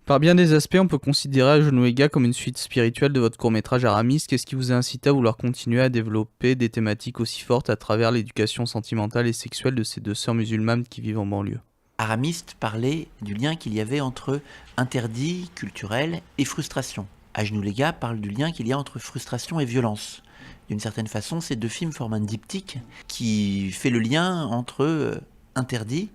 Par bien des aspects, on peut considérer À genoux égaux comme une suite spirituelle de votre court-métrage Aramis. Qu'est-ce qui vous a incité à vouloir continuer à développer des thématiques aussi fortes à travers l'éducation sentimentale et sexuelle de ces deux sœurs musulmanes qui vivent en banlieue? Aramiste parlait du lien qu'il y avait entre interdit culturel et frustration. À genoux les gars parle du lien qu'il y a entre frustration et violence. D'une certaine façon, ces deux films forment un diptyque qui fait le lien entre interdit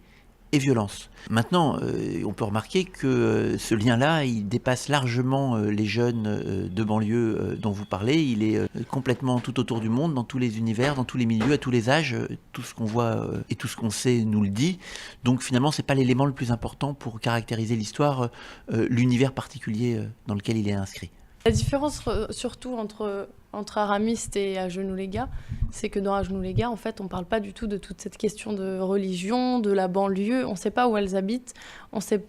et violence. Maintenant, on peut remarquer que ce lien-là, il dépasse largement les jeunes de banlieue dont vous parlez. Il est complètement tout autour du monde, dans tous les univers, dans tous les milieux, à tous les âges. Tout ce qu'on voit et tout ce qu'on sait nous le dit. Donc finalement, c'est pas l'élément le plus important pour caractériser l'histoire, l'univers particulier dans lequel il est inscrit. La différence surtout entre Aramiste et À genoux les gars, c'est que dans À genoux les gars, en fait, on parle pas du tout de toute cette question de religion, de la banlieue. On sait pas où elles habitent. On sait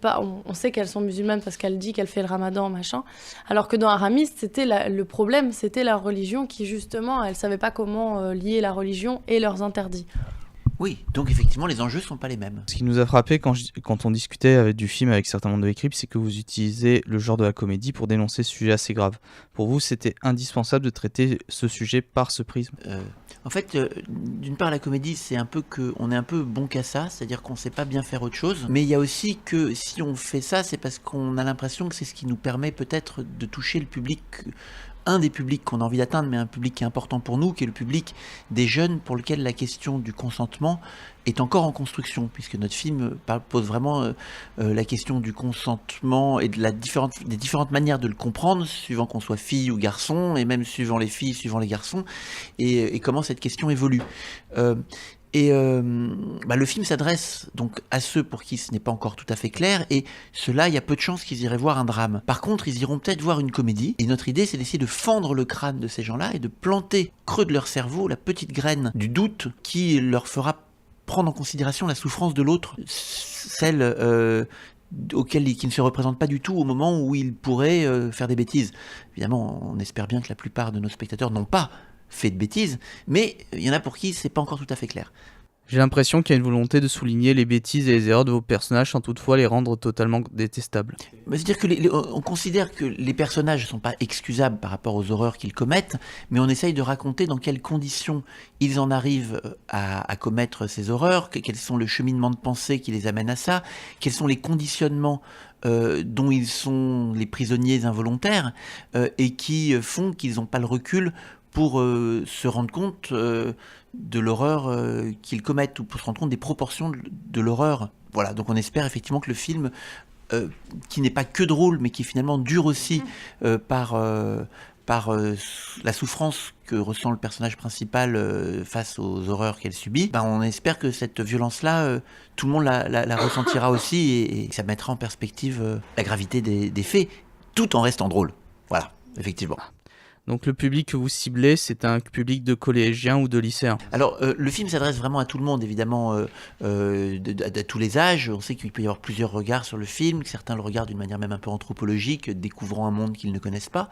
qu'elles sont musulmanes parce qu'elle dit qu'elle fait le ramadan, machin. Alors que dans Aramiste, le problème, c'était la religion qui, justement, elles savaient pas comment lier la religion et leurs interdits. Oui, donc effectivement, les enjeux sont pas les mêmes. Ce qui nous a frappé quand on discutait du film avec certains membres de l'équipe, c'est que vous utilisez le genre de la comédie pour dénoncer ce sujet assez grave. Pour vous, c'était indispensable de traiter ce sujet par ce prisme? En fait, d'une part, la comédie, c'est un peu qu'on est un peu bon qu'à ça, c'est-à-dire qu'on sait pas bien faire autre chose. Mais il y a aussi que si on fait ça, c'est parce qu'on a l'impression que c'est ce qui nous permet peut-être de toucher le public, un des publics qu'on a envie d'atteindre, mais un public qui est important pour nous, qui est le public des jeunes pour lequel la question du consentement est encore en construction, puisque notre film pose vraiment la question du consentement et des différentes manières de le comprendre, suivant qu'on soit fille ou garçon, et même suivant les filles, suivant les garçons, et comment cette question évolue. Le film s'adresse donc à ceux pour qui ce n'est pas encore tout à fait clair, et ceux-là, il y a peu de chances qu'ils iraient voir un drame. Par contre, ils iront peut-être voir une comédie, et notre idée, c'est d'essayer de fendre le crâne de ces gens-là et de planter au creux de leur cerveau la petite graine du doute qui leur fera prendre en considération la souffrance de l'autre, celle qui ne se représente pas du tout au moment où il pourrait faire des bêtises. Évidemment, on espère bien que la plupart de nos spectateurs n'ont pas fait de bêtises, mais il y en a pour qui c'est pas encore tout à fait clair. J'ai l'impression qu'il y a une volonté de souligner les bêtises et les erreurs de vos personnages sans toutefois les rendre totalement détestables. C'est-à-dire que on considère que les personnages ne sont pas excusables par rapport aux horreurs qu'ils commettent, mais on essaye de raconter dans quelles conditions ils en arrivent à commettre ces horreurs, quels sont le cheminement de pensée qui les amène à ça, quels sont les conditionnements dont ils sont les prisonniers involontaires et qui font qu'ils n'ont pas le recul pour se rendre compte de l'horreur qu'ils commettent, ou pour se rendre compte des proportions de l'horreur. Voilà, donc on espère effectivement que le film, qui n'est pas que drôle, mais qui finalement dure aussi par la souffrance que ressent le personnage principal face aux horreurs qu'elle subit, on espère que cette violence-là, tout le monde la ressentira aussi, et que ça mettra en perspective la gravité des faits, tout en restant drôle. Voilà, effectivement. Donc le public que vous ciblez, c'est un public de collégiens ou de lycéens? Alors le film s'adresse vraiment à tout le monde, évidemment, à tous les âges. On sait qu'il peut y avoir plusieurs regards sur le film, que certains le regardent d'une manière même un peu anthropologique, découvrant un monde qu'ils ne connaissent pas.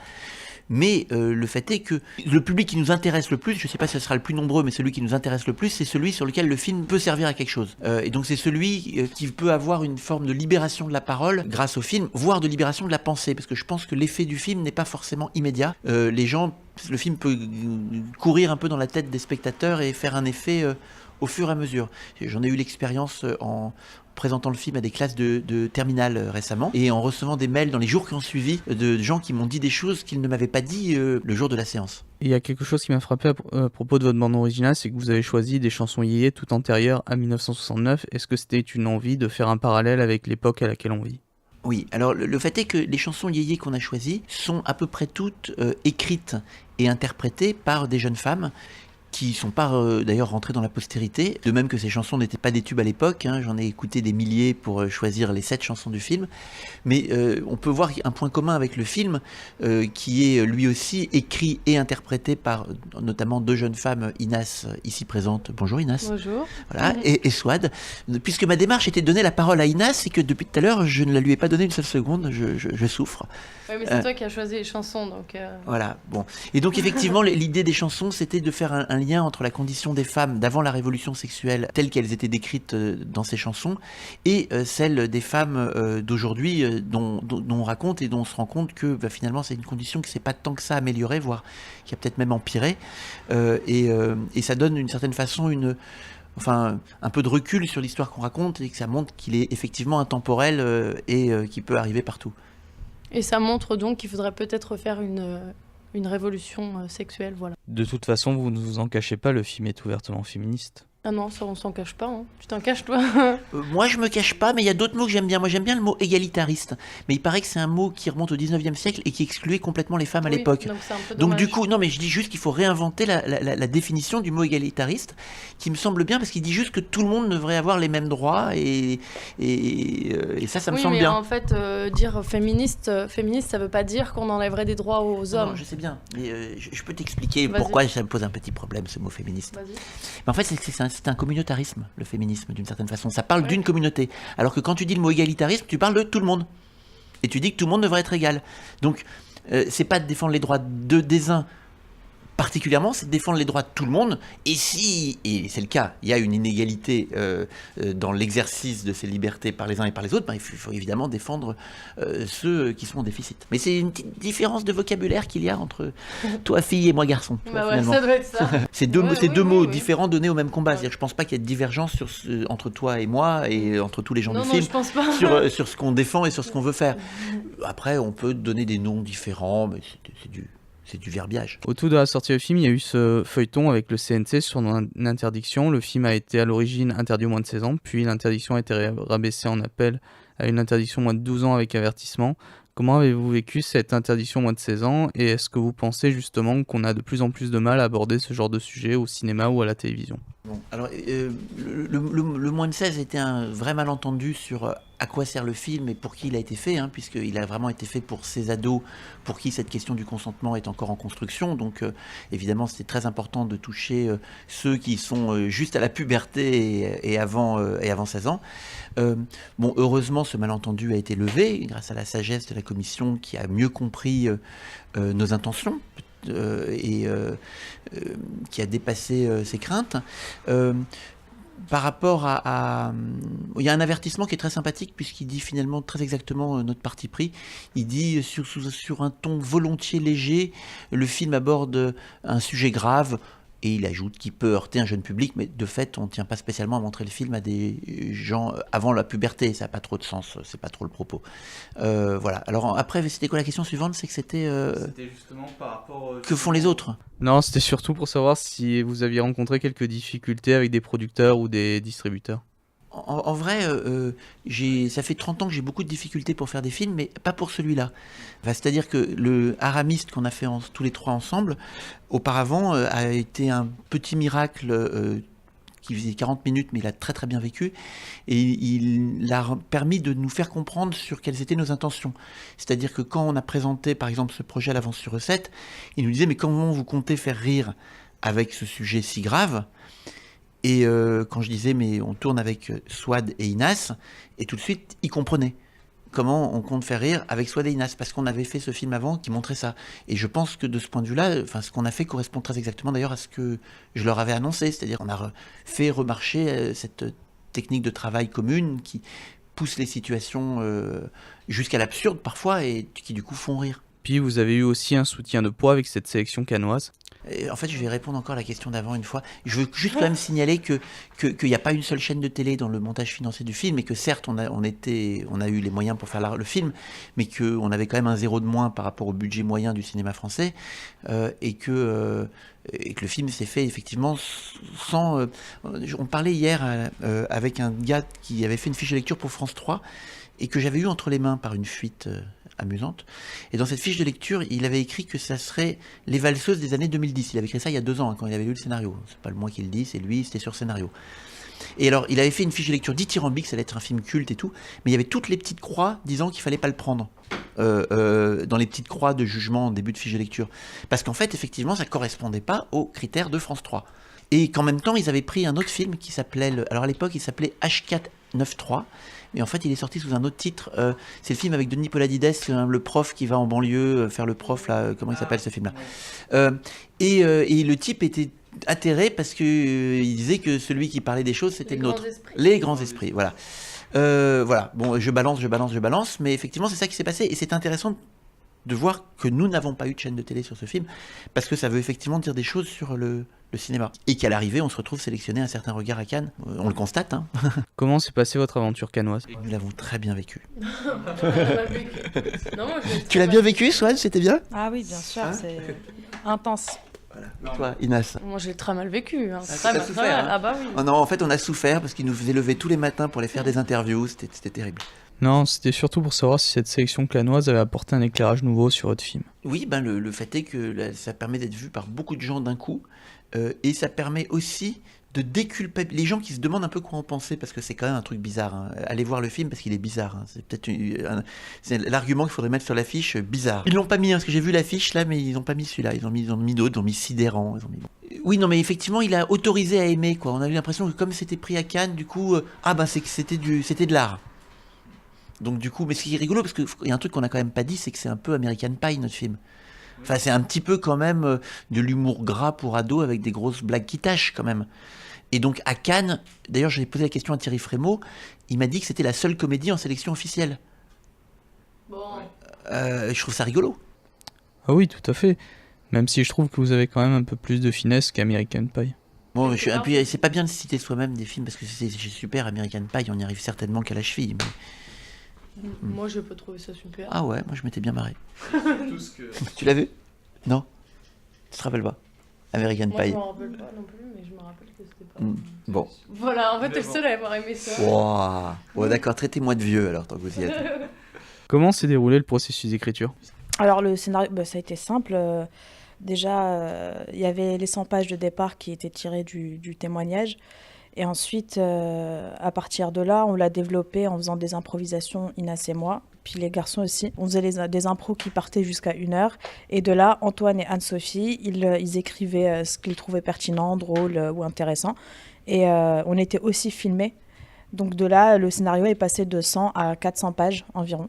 Mais le fait est que le public qui nous intéresse le plus, je ne sais pas si ce sera le plus nombreux, mais celui qui nous intéresse le plus, c'est celui sur lequel le film peut servir à quelque chose. Et donc c'est celui qui peut avoir une forme de libération de la parole grâce au film, voire de libération de la pensée, parce que je pense que l'effet du film n'est pas forcément immédiat. Le film peut courir un peu dans la tête des spectateurs et faire un effet au fur et à mesure. J'en ai eu l'expérience en présentant le film à des classes de terminale récemment, et en recevant des mails dans les jours qui ont suivi de gens qui m'ont dit des choses qu'ils ne m'avaient pas dit le jour de la séance. Il y a quelque chose qui m'a frappé à propos de votre bande originale, c'est que vous avez choisi des chansons yéyé tout antérieures à 1969. Est-ce que c'était une envie de faire un parallèle avec l'époque à laquelle on vit? Oui, alors le fait est que les chansons yéyé qu'on a choisies sont à peu près toutes écrites et interprétées par des jeunes femmes qui sont pas d'ailleurs rentrées dans la postérité, de même que ces chansons n'étaient pas des tubes à l'époque, j'en ai écouté des milliers pour choisir les 7 chansons du film, mais on peut voir un point commun avec le film, qui est lui aussi écrit et interprété par notamment 2 jeunes femmes, Inas, ici présente, bonjour Inas. Bonjour. Voilà, et Swad, puisque ma démarche était de donner la parole à Inas, et que depuis tout à l'heure, je ne la lui ai pas donné une seule seconde, je souffre. Oui, mais c'est toi qui as choisi les chansons, donc... Voilà, bon. Et donc effectivement, l'idée des chansons, c'était de faire un lien entre la condition des femmes d'avant la révolution sexuelle, telles qu'elles étaient décrites dans ces chansons, et celle des femmes d'aujourd'hui, dont on raconte et dont on se rend compte que finalement c'est une condition qui ne s'est pas tant que ça améliorée, voire qui a peut-être même empiré. Et ça donne d'une certaine façon un peu de recul sur l'histoire qu'on raconte, et que ça montre qu'il est effectivement intemporel et qu'il peut arriver partout. Et ça montre donc qu'il faudrait peut-être faire une révolution sexuelle, voilà. De toute façon, vous ne vous en cachez pas, le film est ouvertement féministe. Ah non, ça on s'en cache pas, hein. Tu t'en caches toi? Moi je me cache pas, mais il y a d'autres mots que j'aime bien. Moi j'aime bien le mot égalitariste, mais il paraît que c'est un mot qui remonte au 19e siècle et qui excluait complètement les femmes à Oui, l'époque. donc c'est un peu Donc dommage. du coup, non mais je dis juste qu'il faut réinventer la définition du mot égalitariste, qui me semble bien, parce qu'il dit juste que tout le monde devrait avoir les mêmes droits, et ça me oui, semble mais bien. en fait, dire féministe, ça veut pas dire qu'on enlèverait des droits aux hommes. Non, je sais bien, mais je peux t'expliquer Vas-y. pourquoi ça me pose un petit problème, ce mot féministe. Vas-y. Mais en fait, c'est un communautarisme, le féminisme, d'une certaine façon. Ça parle Ouais. d'une communauté. Alors que quand tu dis le mot égalitarisme, tu parles de tout le monde. Et tu dis que tout le monde devrait être égal. Donc, c'est pas de défendre les droits des uns particulièrement, c'est de défendre les droits de tout le monde. Et si, et c'est le cas, il y a une inégalité dans l'exercice de ces libertés par les uns et par les autres, il faut évidemment défendre ceux qui sont en déficit. Mais c'est une petite différence de vocabulaire qu'il y a entre toi fille et moi garçon. tu vois, Bah ouais, finalement. ça doit être ça. C'est deux, Ouais, c'est oui, deux oui, mots oui. différents donnés au même combat. Ouais. C'est-à-dire, je pense pas qu'il y ait de divergence entre toi et moi et entre tous les gens Non, du non, film je pense pas. sur ce qu'on défend et sur ce qu'on veut faire. Après, on peut donner des noms différents, mais c'est du verbiage. Au tout de la sortie du film, il y a eu ce feuilleton avec le CNC sur une interdiction. Le film a été à l'origine interdit aux moins de 16 ans, puis l'interdiction a été rabaissée en appel à une interdiction moins de 12 ans avec avertissement. Comment avez-vous vécu cette interdiction moins de 16 ans, et est-ce que vous pensez justement qu'on a de plus en plus de mal à aborder ce genre de sujet au cinéma ou à la télévision? Bon, alors, le moins de 16 était un vrai malentendu sur à quoi sert le film et pour qui il a été fait, puisqu'il a vraiment été fait pour ces ados pour qui cette question du consentement est encore en construction. Donc, évidemment, c'était très important de toucher ceux qui sont juste à la puberté et avant 16 ans. Bon, heureusement, ce malentendu a été levé grâce à la sagesse de la commission qui a mieux compris nos intentions. Et qui a dépassé ses craintes. Par rapport il y a un avertissement qui est très sympathique puisqu'il dit finalement très exactement notre parti pris. Il dit sur un ton volontiers léger, le film aborde un sujet grave. Et il ajoute qu'il peut heurter un jeune public, mais de fait, on ne tient pas spécialement à montrer le film à des gens avant la puberté. Ça n'a pas trop de sens, c'est pas trop le propos. Voilà. Alors après, c'était quoi la question suivante? C'est que c'était... C'était justement par rapport... Que font les autres? Non, c'était surtout pour savoir si vous aviez rencontré quelques difficultés avec des producteurs ou des distributeurs. En vrai, ça fait 30 ans que j'ai beaucoup de difficultés pour faire des films, mais pas pour celui-là. C'est-à-dire que le Aramiste qu'on a fait tous les trois ensemble, auparavant, a été un petit miracle qui faisait 40 minutes, mais il a très très bien vécu. Et il a permis de nous faire comprendre sur quelles étaient nos intentions. C'est-à-dire que quand on a présenté, par exemple, ce projet à l'avance sur recette, il nous disait « Mais comment vous comptez faire rire avec ce sujet si grave ?» Et quand je disais, mais on tourne avec Swad et Inas, et tout de suite, ils comprenaient comment on compte faire rire avec Swad et Inas, parce qu'on avait fait ce film avant qui montrait ça. Et je pense que de ce point de vue-là, ce qu'on a fait correspond très exactement d'ailleurs à ce que je leur avais annoncé, c'est-à-dire qu'on a fait remarcher cette technique de travail commune qui pousse les situations jusqu'à l'absurde parfois, et qui du coup font rire. Puis vous avez eu aussi un soutien de poids avec cette sélection cannoise. En fait, je vais répondre encore à la question d'avant une fois. Je veux juste quand même signaler qu'il n'y a pas une seule chaîne de télé dans le montage financier du film, et que certes, on a eu les moyens pour faire le film, mais qu'on avait quand même un zéro de moins par rapport au budget moyen du cinéma français, et que le film s'est fait effectivement sans... on parlait hier avec un gars qui avait fait une fiche de lecture pour France 3, et que j'avais eu entre les mains par une fuite... amusante. Et dans cette fiche de lecture, il avait écrit que ça serait Les Valseuses des années 2010. Il avait écrit ça il y a 2 ans, quand il avait lu le scénario. C'est pas moi qui le dis, c'est lui, c'était sur scénario. Et alors, il avait fait une fiche de lecture dithyrambique, ça allait être un film culte et tout, mais il y avait toutes les petites croix disant qu'il fallait pas le prendre. Dans les petites croix de jugement en début de fiche de lecture. Parce qu'en fait, effectivement, ça correspondait pas aux critères de France 3. Et qu'en même temps, ils avaient pris un autre film qui s'appelait... Alors à l'époque, il s'appelait H493, mais en fait, il est sorti sous un autre titre. C'est le film avec Denis Podalides, le prof qui va en banlieue faire le prof, là, comment il s'appelle ce film-là? Et le type était atterré parce que il disait que celui qui parlait des choses, c'était le nôtre. Les grands esprits, voilà. Voilà, bon, je balance, mais effectivement, c'est ça qui s'est passé, et c'est intéressant de voir que nous n'avons pas eu de chaîne de télé sur ce film, parce que ça veut effectivement dire des choses sur le cinéma. Et qu'à l'arrivée, on se retrouve sélectionné un certain regard à Cannes. On le constate, hein. Comment s'est passée votre aventure cannoise? Nous l'avons très bien vécu. Non, moi, Tu l'as bien vécu, Swan? C'était bien? Ah oui, bien sûr, c'est intense. Voilà. Toi, Inas? Moi, j'ai très mal vécu. Hein. Ah, Très t'as mal, souffert, très mal. hein. Ah bah oui. Oh non, en fait, on a souffert parce qu'ils nous faisaient lever tous les matins pour aller faire des interviews. C'était terrible. Non, c'était surtout pour savoir si cette sélection cannoise avait apporté un éclairage nouveau sur votre film. Oui, ben le fait est que ça permet d'être vu par beaucoup de gens d'un coup, et ça permet aussi de déculpabiliser les gens qui se demandent un peu quoi en penser, parce que c'est quand même un truc bizarre, hein. Allez voir le film parce qu'il est bizarre, hein. C'est peut-être c'est l'argument qu'il faudrait mettre sur l'affiche, bizarre. Ils l'ont pas mis, hein, parce que j'ai vu l'affiche là, mais ils n'ont pas mis celui-là. Ils ont mis d'autres, ils ont mis Sidérant. Oui, non, mais effectivement, il a autorisé à aimer, quoi. On a eu l'impression que comme c'était pris à Cannes, du coup, c'est que c'était de l'art. Donc du coup, mais ce qui est rigolo, parce qu'il y a un truc qu'on n'a quand même pas dit, c'est que c'est un peu American Pie, notre film. Enfin, c'est un petit peu quand même de l'humour gras pour ados avec des grosses blagues qui tâchent quand même. Et donc à Cannes, d'ailleurs j'ai posé la question à Thierry Frémaux, il m'a dit que c'était la seule comédie en sélection officielle. Bon. Je trouve ça rigolo. Ah oui, tout à fait. Même si je trouve que vous avez quand même un peu plus de finesse qu'American Pie. Bon, puis c'est pas bien de citer soi-même des films, parce que c'est super, American Pie, on n'y arrive certainement qu'à la cheville. Mais... Moi, je peux trouver ça super. Ah ouais, moi je m'étais bien marré. Tu l'as vu? Non? Tu te rappelles pas? American Moi, Pie. je m'en rappelle pas non plus, mais je me rappelle que c'était pas... Bon. Voilà, en fait, t'es le seul à avoir aimé ça. Wow. Bon, d'accord, traitez-moi de vieux alors, tant que vous y êtes. Comment s'est déroulé le processus d'écriture? Alors le scénario, ça a été simple. Déjà, il y avait les 100 pages de départ qui étaient tirées du témoignage. Et ensuite, à partir de là, on l'a développé en faisant des improvisations, Inas et moi. Puis les garçons aussi. On faisait des impros qui partaient jusqu'à 1 heure. Et de là, Antoine et Anne-Sophie, ils écrivaient ce qu'ils trouvaient pertinent, drôle ou intéressant. Et on était aussi filmés. Donc de là, le scénario est passé de 100 à 400 pages environ.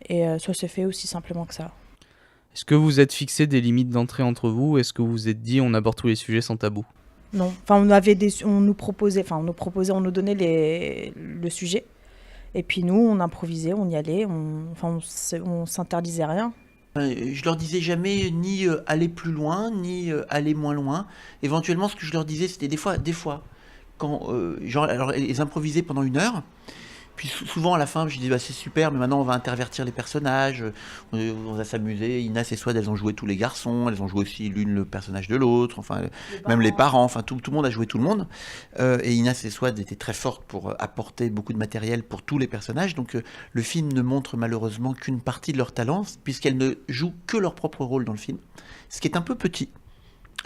Et ça s'est fait aussi simplement que ça. Est-ce que vous êtes fixé des limites d'entrée entre vous, ou est-ce que vous vous êtes dit on aborde tous les sujets sans tabou? Non, enfin on nous donnait le sujet, et puis nous on improvisait, on y allait, on s'interdisait rien. Je leur disais jamais ni aller plus loin, ni aller moins loin. Éventuellement, ce que je leur disais, c'était des fois, quand alors ils improvisaient pendant 1 heure. Puis souvent à la fin, je dis c'est super, mais maintenant on va intervertir les personnages, on va s'amuser. Inas et Swad, elles ont joué tous les garçons, elles ont joué aussi l'une le personnage de l'autre, enfin même les parents, enfin tout le monde a joué tout le monde. Et Inas et Swad étaient très fortes pour apporter beaucoup de matériel pour tous les personnages. Donc le film ne montre malheureusement qu'une partie de leur talent, puisqu'elles ne jouent que leur propre rôle dans le film, ce qui est un peu petit.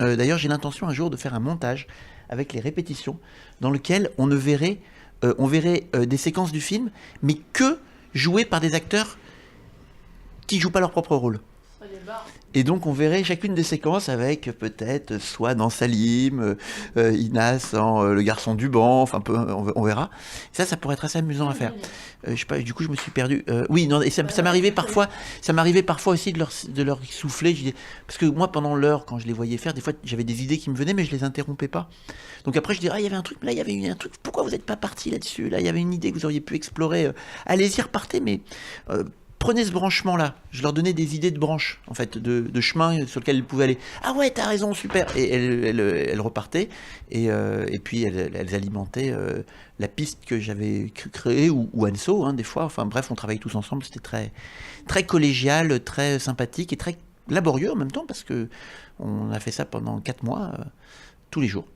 D'ailleurs, j'ai l'intention un jour de faire un montage avec les répétitions, dans lequel on verrait des séquences du film, mais que jouées par des acteurs qui jouent pas leur propre rôle. Et donc on verrait chacune des séquences avec peut-être Swan en Salim, Inas en le garçon du banc, enfin on verra. Ça pourrait être assez amusant à faire. Je sais pas, du coup je me suis perdu. Oui, non, et ça m'arrivait parfois aussi de leur souffler. Parce que moi pendant l'heure, quand je les voyais faire, des fois j'avais des idées qui me venaient, mais je les interrompais pas. Donc après je disais il y avait un truc, là il y avait un truc. Pourquoi vous n'êtes pas parti là-dessus? Là il y avait une idée que vous auriez pu explorer. Allez-y, repartez, mais prenez ce branchement-là. Je leur donnais des idées de branches, en fait, de chemins sur lesquels ils pouvaient aller. Ah ouais, t'as raison, super. Et elles repartaient, et puis elles alimentaient la piste que j'avais créée, ou Anso, hein, des fois. Enfin bref, on travaillait tous ensemble. C'était très, très collégial, très sympathique et très laborieux en même temps, parce que on a fait ça pendant 4 mois, tous les jours.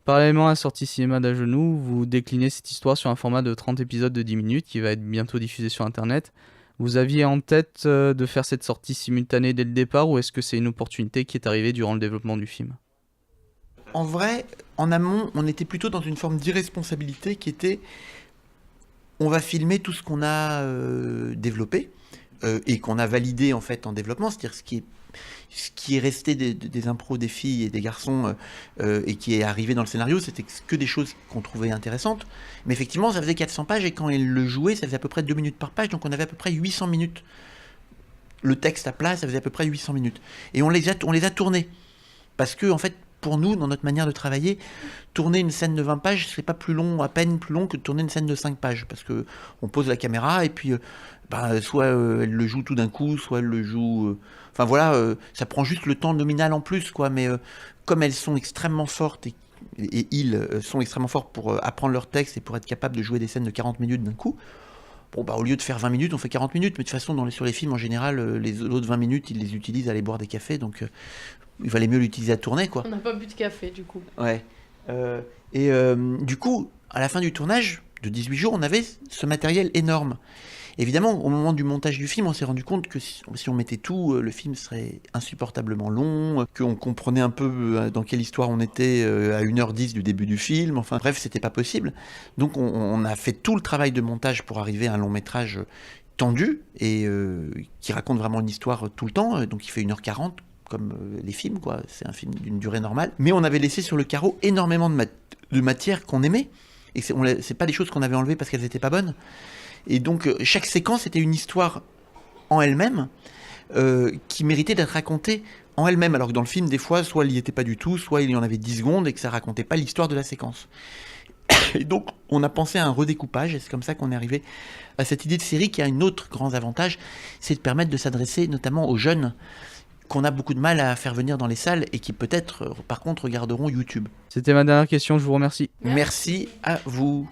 Parallèlement à la sortie cinéma d'À Genoux, vous déclinez cette histoire sur un format de 30 épisodes de 10 minutes qui va être bientôt diffusé sur Internet. Vous aviez en tête de faire cette sortie simultanée dès le départ, ou est-ce que c'est une opportunité qui est arrivée durant le développement du film? En vrai, en amont, on était plutôt dans une forme d'irresponsabilité qui était on va filmer tout ce qu'on a développé et qu'on a validé en fait en développement, c'est-à-dire ce qui est resté des impros des filles et des garçons et qui est arrivé dans le scénario, c'était que des choses qu'on trouvait intéressantes. Mais effectivement, ça faisait 400 pages et quand ils le jouaient, ça faisait à peu près 2 minutes par page, donc on avait à peu près 800 minutes. Le texte à plat, ça faisait à peu près 800 minutes. Et on les a tournés. Parce que, en fait, pour nous, dans notre manière de travailler, tourner une scène de 20 pages, c'est pas plus long, à peine plus long que de tourner une scène de 5 pages. Parce que on pose la caméra et puis soit elle le joue tout d'un coup, soit elle le joue... Enfin voilà, ça prend juste le temps nominal en plus, quoi. Mais comme elles sont extrêmement fortes et ils sont extrêmement forts pour apprendre leur texte et pour être capables de jouer des scènes de 40 minutes d'un coup, bon, au lieu de faire 20 minutes, on fait 40 minutes. Mais de toute façon, sur les films, en général, les autres 20 minutes, ils les utilisent à aller boire des cafés. Donc, il valait mieux l'utiliser à tourner, quoi. On n'a pas bu de café, du coup. Ouais. Du coup, à la fin du tournage de 18 jours, on avait ce matériel énorme. Évidemment, au moment du montage du film, on s'est rendu compte que si on mettait tout, le film serait insupportablement long, qu'on comprenait un peu dans quelle histoire on était à 1h10 du début du film. Enfin bref, c'était pas possible. Donc on a fait tout le travail de montage pour arriver à un long métrage tendu et qui raconte vraiment une histoire tout le temps. Donc il fait 1h40 comme les films, quoi. C'est un film d'une durée normale. Mais on avait laissé sur le carreau énormément de matière qu'on aimait. Et c'est pas des choses qu'on avait enlevées parce qu'elles étaient pas bonnes. Et donc, chaque séquence était une histoire en elle-même qui méritait d'être racontée en elle-même. Alors que dans le film, des fois, soit il n'y était pas du tout, soit il y en avait 10 secondes et que ça racontait pas l'histoire de la séquence. Et donc, on a pensé à un redécoupage et c'est comme ça qu'on est arrivé à cette idée de série qui a un autre grand avantage, c'est de permettre de s'adresser notamment aux jeunes qu'on a beaucoup de mal à faire venir dans les salles et qui peut-être, par contre, regarderont YouTube. C'était ma dernière question, je vous remercie. Merci à vous.